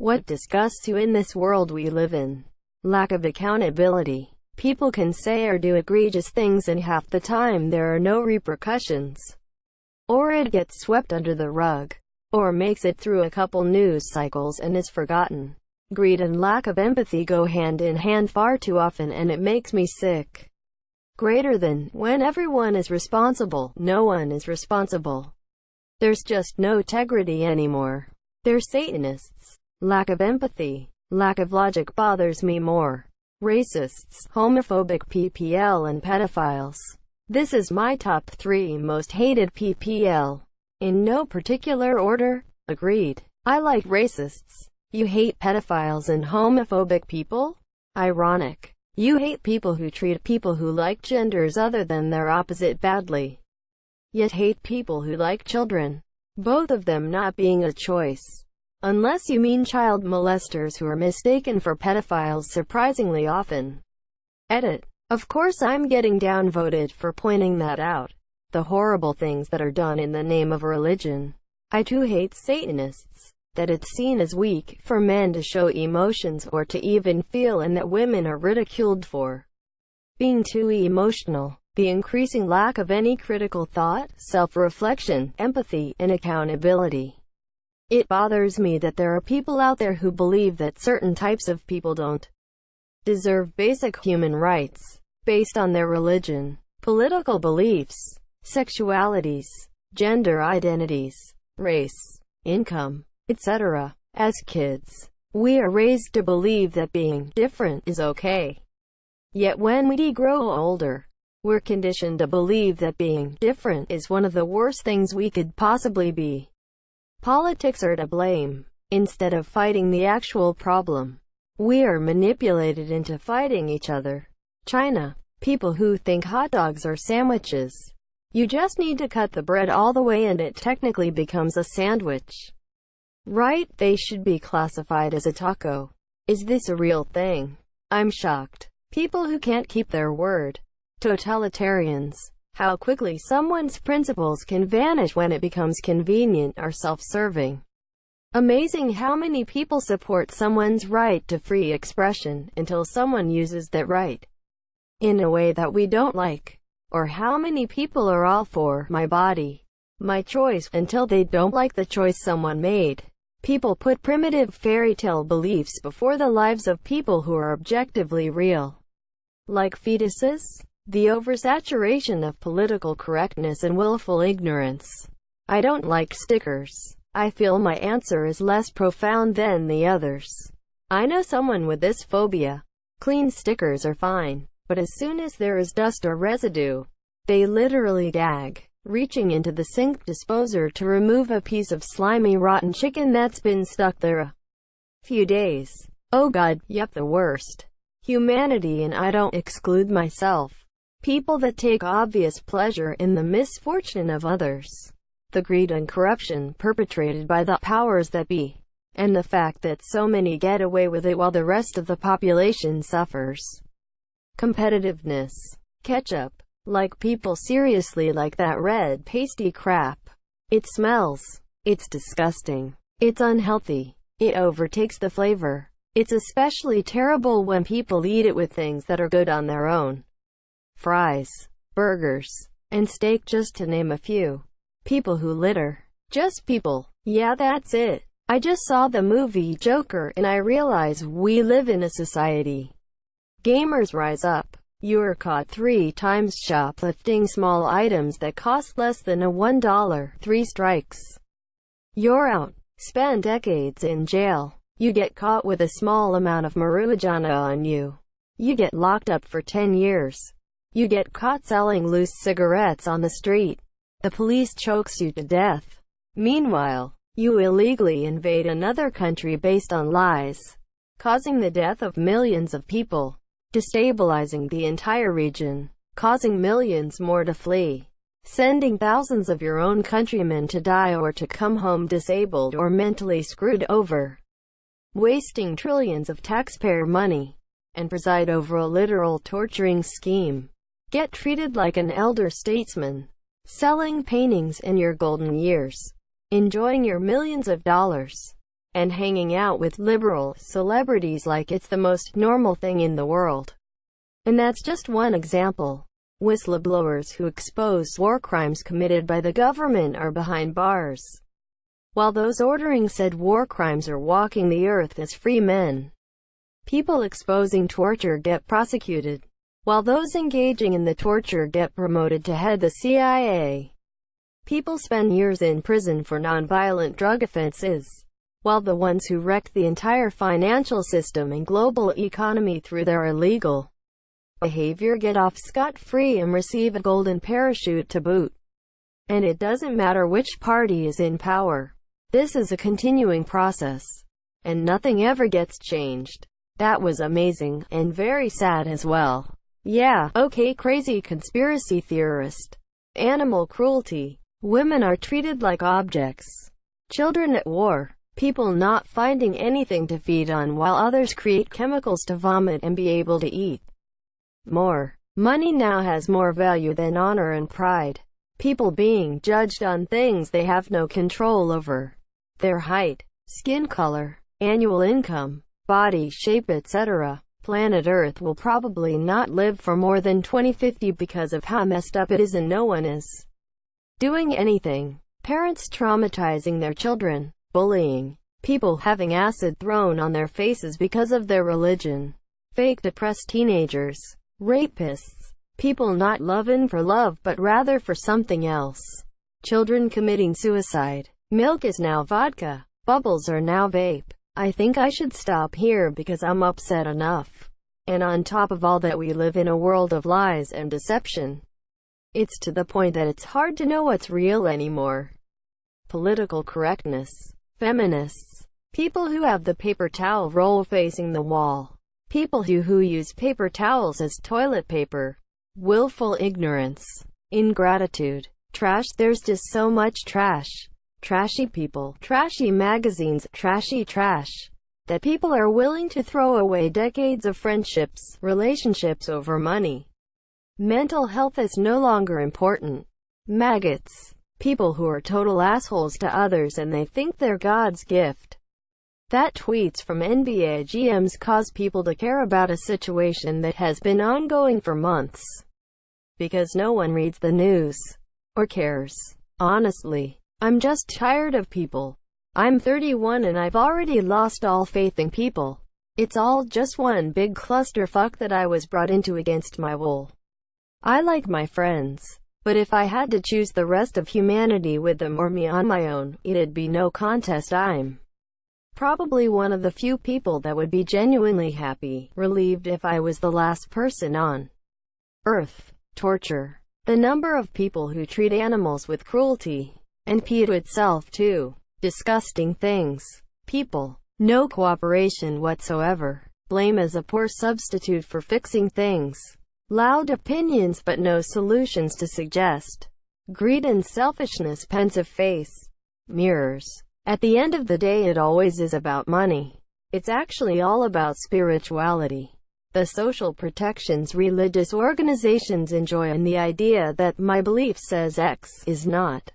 What disgusts you in this world we live in? Lack of accountability. People can say or do egregious things and half the time there are no repercussions. Or it gets swept under the rug. Or makes it through a couple news cycles and is forgotten. Greed and lack of empathy go hand in hand far too often, and it makes me sick. Greater than, when everyone is responsible, no one is responsible. There's just no integrity anymore. They're Satanists. Lack of empathy, lack of logic bothers me more. Racists, homophobic PPL and pedophiles. This is my top 3 most hated PPL. In no particular order. Agreed. I like racists. You hate pedophiles and homophobic people? Ironic. You hate people who treat people who like genders other than their opposite badly. Yet hate people who like children. Both of them not being a choice. Unless you mean child molesters who are mistaken for pedophiles surprisingly often. Edit. Of course I'm getting downvoted for pointing that out. The horrible things that are done in the name of religion. I too hate Satanists. That it's seen as weak for men to show emotions or to even feel, and that women are ridiculed for being too emotional. The increasing lack of any critical thought, self-reflection, empathy, and accountability. It bothers me that there are people out there who believe that certain types of people don't deserve basic human rights based on their religion, political beliefs, sexualities, gender identities, race, income, etc. As kids, we are raised to believe that being different is okay. Yet when we grow older, we're conditioned to believe that being different is one of the worst things we could possibly be. Politics are to blame. Instead of fighting the actual problem, we are manipulated into fighting each other. China. People who think hot dogs are sandwiches. You just need to cut the bread all the way and it technically becomes a sandwich. Right? They should be classified as a taco. Is this a real thing? I'm shocked. People who can't keep their word. Totalitarians. How quickly someone's principles can vanish when it becomes convenient or self-serving. Amazing how many people support someone's right to free expression until someone uses that right in a way that we don't like. Or how many people are all for my body, my choice, until they don't like the choice someone made. People put primitive fairy tale beliefs before the lives of people who are objectively real. Like fetuses? The oversaturation of political correctness and willful ignorance. I don't like stickers. I feel my answer is less profound than the others. I know someone with this phobia. Clean stickers are fine, but as soon as there is dust or residue, they literally gag, reaching into the sink disposer to remove a piece of slimy rotten chicken that's been stuck there a few days. Oh God, yep, the worst. Humanity, and I don't exclude myself. People that take obvious pleasure in the misfortune of others. The greed and corruption perpetrated by the powers that be. And the fact that so many get away with it while the rest of the population suffers. Competitiveness. Ketchup. Like people seriously like that red pasty crap. It smells. It's disgusting. It's unhealthy. It overtakes the flavor. It's especially terrible when people eat it with things that are good on their own. Fries, burgers, and steak, just to name a few. People who litter. Just people. Yeah, that's it. I just saw the movie Joker and I realize we live in a society. Gamers rise up. You're caught 3 times shoplifting small items that cost less than a $1. 3 strikes. You're out. Spend decades in jail. You get caught with a small amount of marijuana on you. You get locked up for 10 years. You get caught selling loose cigarettes on the street. The police chokes you to death. Meanwhile, you illegally invade another country based on lies, causing the death of millions of people, destabilizing the entire region, causing millions more to flee, sending thousands of your own countrymen to die or to come home disabled or mentally screwed over, wasting trillions of taxpayer money, and preside over a literal torturing scheme. Get treated like an elder statesman, selling paintings in your golden years, enjoying your millions of dollars, and hanging out with liberal celebrities like it's the most normal thing in the world. And that's just one example. Whistleblowers who expose war crimes committed by the government are behind bars, while those ordering said war crimes are walking the earth as free men. People exposing torture get prosecuted, while those engaging in the torture get promoted to head the CIA. People spend years in prison for nonviolent drug offenses, while the ones who wrecked the entire financial system and global economy through their illegal behavior get off scot-free and receive a golden parachute to boot. And it doesn't matter which party is in power. This is a continuing process, and nothing ever gets changed. That was amazing, and very sad as well. Yeah, okay, crazy conspiracy theorist. Animal cruelty. Women are treated like objects. Children at war. People not finding anything to feed on while others create chemicals to vomit and be able to eat more. Money now has more value than honor and pride. People being judged on things they have no control over. Their height, skin color, annual income, body shape, etc. Planet Earth will probably not live for more than 2050 because of how messed up it is, and no one is doing anything. Parents traumatizing their children, bullying, people having acid thrown on their faces because of their religion, fake depressed teenagers, rapists, people not loving for love but rather for something else, children committing suicide. Milk is now vodka, bubbles are now vape. I think I should stop here because I'm upset enough. And on top of all that, we live in a world of lies and deception. It's to the point that it's hard to know what's real anymore. Political correctness, feminists, people who have the paper towel roll facing the wall, people who use paper towels as toilet paper, willful ignorance, ingratitude, trash. There's just so much trash. Trashy people, trashy magazines, trashy trash, that people are willing to throw away decades of friendships, relationships over money. Mental health is no longer important. Maggots, people who are total assholes to others and they think they're God's gift. That tweets from NBA GMs cause people to care about a situation that has been ongoing for months. Because no one reads the news. Or cares. Honestly. I'm just tired of people. I'm 31 and I've already lost all faith in people. It's all just one big clusterfuck that I was brought into against my will. I like my friends, but if I had to choose the rest of humanity with them or me on my own, it'd be no contest. I'm probably one of the few people that would be genuinely happy, relieved if I was the last person on Earth. Torture. The number of people who treat animals with cruelty, and pee to itself too. Disgusting things. People. No cooperation whatsoever. Blame as a poor substitute for fixing things. Loud opinions but no solutions to suggest. Greed and selfishness. Pensive face. Mirrors. At the end of the day, it always is about money. It's actually all about spirituality. The social protections religious organizations enjoy, and the idea that my belief says X is not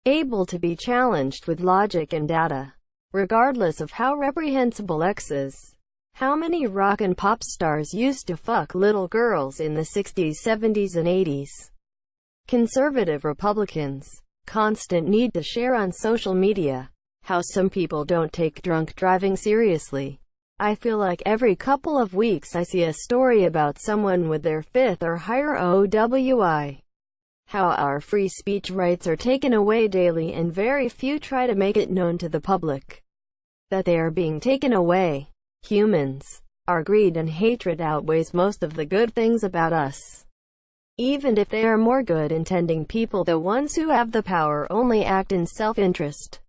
able to be challenged with logic and data, regardless of how reprehensible X is. How many rock and pop stars used to fuck little girls in the 60s, 70s, and 80s? Conservative Republicans. Constant need to share on social media. How some people don't take drunk driving seriously. I feel like every couple of weeks I see a story about someone with their 5th or higher OWI. How our free speech rights are taken away daily, and very few try to make it known to the public that they are being taken away. Humans. Our greed and hatred outweighs most of the good things about us. Even if they are more good-intending people, the ones who have the power only act in self-interest.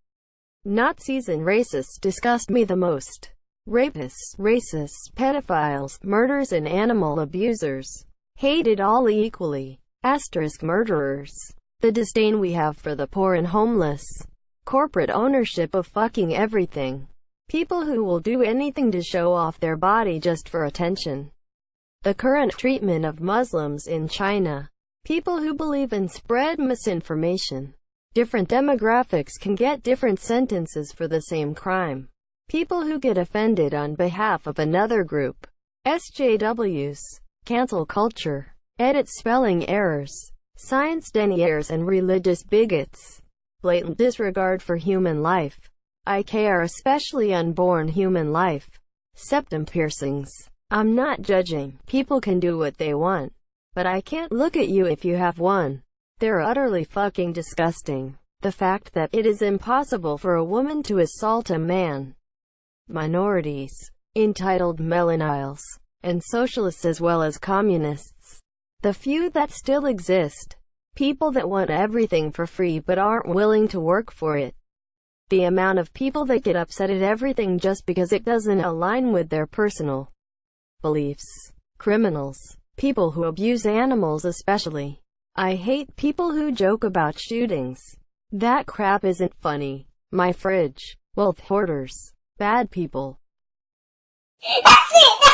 Nazis and racists disgust me the most. Rapists, racists, pedophiles, murderers and animal abusers. Hated all equally. Murderers. The disdain we have for the poor and homeless. Corporate ownership of fucking everything. People who will do anything to show off their body just for attention. The current treatment of Muslims in China. People who believe and spread misinformation. Different demographics can get different sentences for the same crime. People who get offended on behalf of another group. SJWs. Cancel culture. Edit spelling errors. Science deniers and religious bigots. Blatant disregard for human life. I care, especially unborn human life. Septum piercings. I'm not judging. People can do what they want. But I can't look at you if you have one. They're utterly fucking disgusting. The fact that it is impossible for a woman to assault a man. Minorities. Entitled millennials. And socialists as well as communists. The few that still exist. People that want everything for free but aren't willing to work for it. The amount of people that get upset at everything just because it doesn't align with their personal beliefs. Criminals. People who abuse animals especially. I hate people who joke about shootings. That crap isn't funny. My fridge. Wealth hoarders. Bad people. That's it!